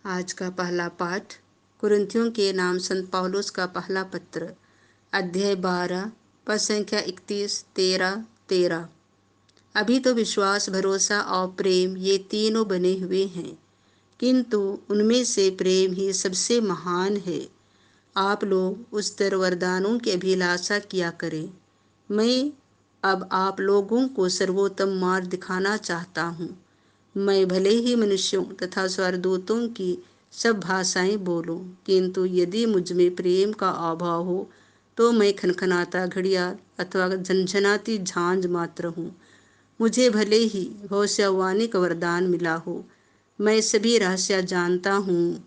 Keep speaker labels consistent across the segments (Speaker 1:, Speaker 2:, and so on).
Speaker 1: आज का पहला पाठ कुरिन्थियों के नाम संत पौलुस का पहला पत्र, अध्याय 12, पद संख्या 31, 13। अभी तो विश्वास, भरोसा और प्रेम ये तीनों बने हुए हैं, किंतु उनमें से प्रेम ही सबसे महान है। आप लोग उच्चतर वरदानों की अभिलाषा किया करें। मैं अब आप लोगों को सर्वोत्तम मार्ग दिखाना चाहता हूँ। मैं भले ही मनुष्यों तथा स्वर्गदूतों की सब भाषाएं बोलूं, किंतु यदि मुझ में प्रेम का अभाव हो तो मैं खनखनाता घड़ियाल अथवा झनझनाती झांझ मात्र हूँ। मुझे भले ही भविष्यवाणी का वरदान मिला हो, मैं सभी रहस्य जानता हूँ,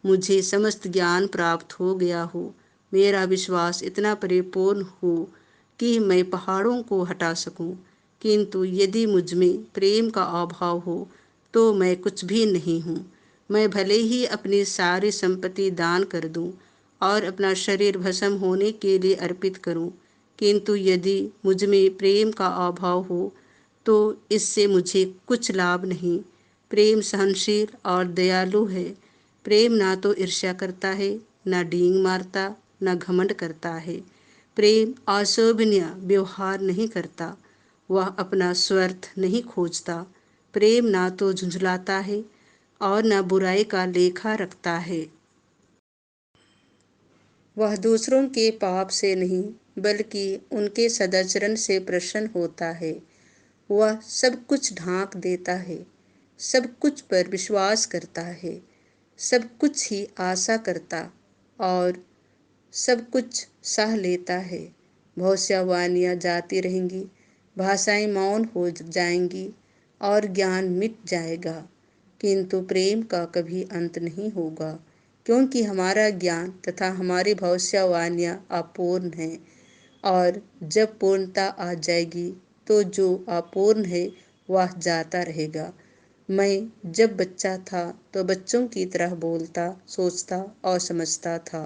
Speaker 1: मुझे समस्त ज्ञान प्राप्त हो गया हो, मेरा विश्वास इतना परिपूर्ण हो कि मैं पहाड़ों को हटा सकूं, किंतु यदि मुझ में प्रेम का अभाव हो तो मैं कुछ भी नहीं हूँ। मैं भले ही अपनी सारी संपत्ति दान कर दूं और अपना शरीर भस्म होने के लिए अर्पित करूं, किंतु यदि मुझ में प्रेम का अभाव हो तो इससे मुझे कुछ लाभ नहीं। प्रेम सहनशील और दयालु है। प्रेम ना तो ईर्ष्या करता है, ना डींग मारता, ना घमंड करता है। प्रेम अशोभनीय व्यवहार नहीं करता, वह अपना स्वार्थ नहीं खोजता। प्रेम ना तो झुंझलाता है और न बुराई का लेखा रखता है। वह दूसरों के पाप से नहीं बल्कि उनके सदाचरण से प्रसन्न होता है। वह सब कुछ ढांक देता है, सब कुछ पर विश्वास करता है, सब कुछ ही आशा करता और सब कुछ सह लेता है। भविष्यवाणियाँ जाती रहेंगी, भाषाएं मौन हो जाएंगी और ज्ञान मिट जाएगा, किंतु प्रेम का कभी अंत नहीं होगा, क्योंकि हमारा ज्ञान तथा हमारी भविष्यवाणियाँ अपूर्ण हैं, और जब पूर्णता आ जाएगी तो जो अपूर्ण है वह जाता रहेगा। मैं जब बच्चा था तो बच्चों की तरह बोलता, सोचता और समझता था,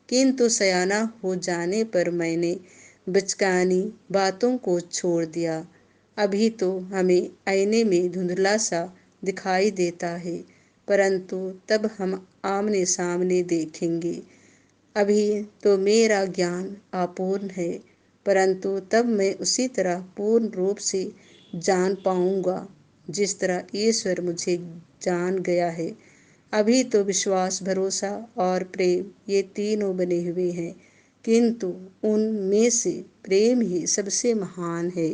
Speaker 1: किंतु सयाना हो जाने पर मैंने बचकानी बातों को छोड़ दिया। अभी तो हमें आईने में धुंधला सा दिखाई देता है, परंतु तब हम आमने सामने देखेंगे। अभी तो मेरा ज्ञान अपूर्ण है, परंतु तब मैं उसी तरह पूर्ण रूप से जान पाऊंगा जिस तरह ईश्वर मुझे जान गया है। अभी तो विश्वास, भरोसा और प्रेम ये तीनों बने हुए हैं, किंतु उनमें से प्रेम ही सबसे महान है।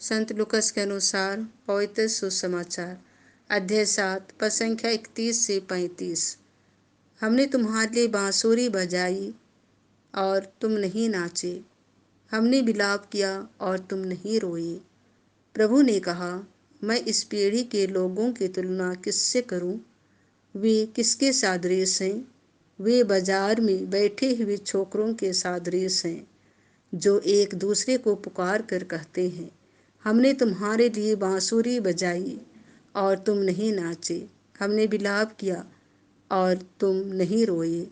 Speaker 1: संत लूकास के अनुसार पवित्र सुसमाचार, अध्याय 7, पद संख्या 31 से 35। हमने तुम्हारे लिए बांसुरी बजाई और तुम नहीं नाचे, हमने विलाप किया और तुम नहीं रोए। प्रभु ने कहा, मैं इस पीढ़ी के लोगों की तुलना किससे करूं? वे किसके सादृश हैं? वे बाजार में बैठे हुए छोकरों के सादृश हैं, जो एक दूसरे को पुकार कर कहते हैं, हमने तुम्हारे लिए बांसुरी बजाई और तुम नहीं नाचे, हमने विलाप किया और तुम नहीं रोए।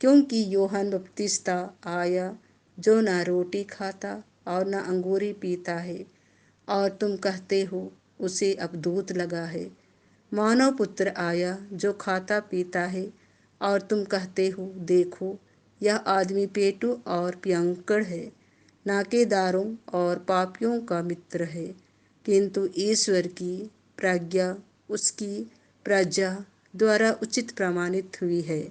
Speaker 1: क्योंकि यूहन्ना बपतिस्मा आया जो न रोटी खाता और न अंगूरी पीता है, और तुम कहते हो उसे अब दूत लगा है। मानव पुत्र आया जो खाता पीता है, और तुम कहते हो देखो यह आदमी पेटू और पियंकड़ है, नाकेदारों और पापियों का मित्र है, किंतु ईश्वर की प्रज्ञा उसकी प्रजा द्वारा उचित प्रमाणित हुई है।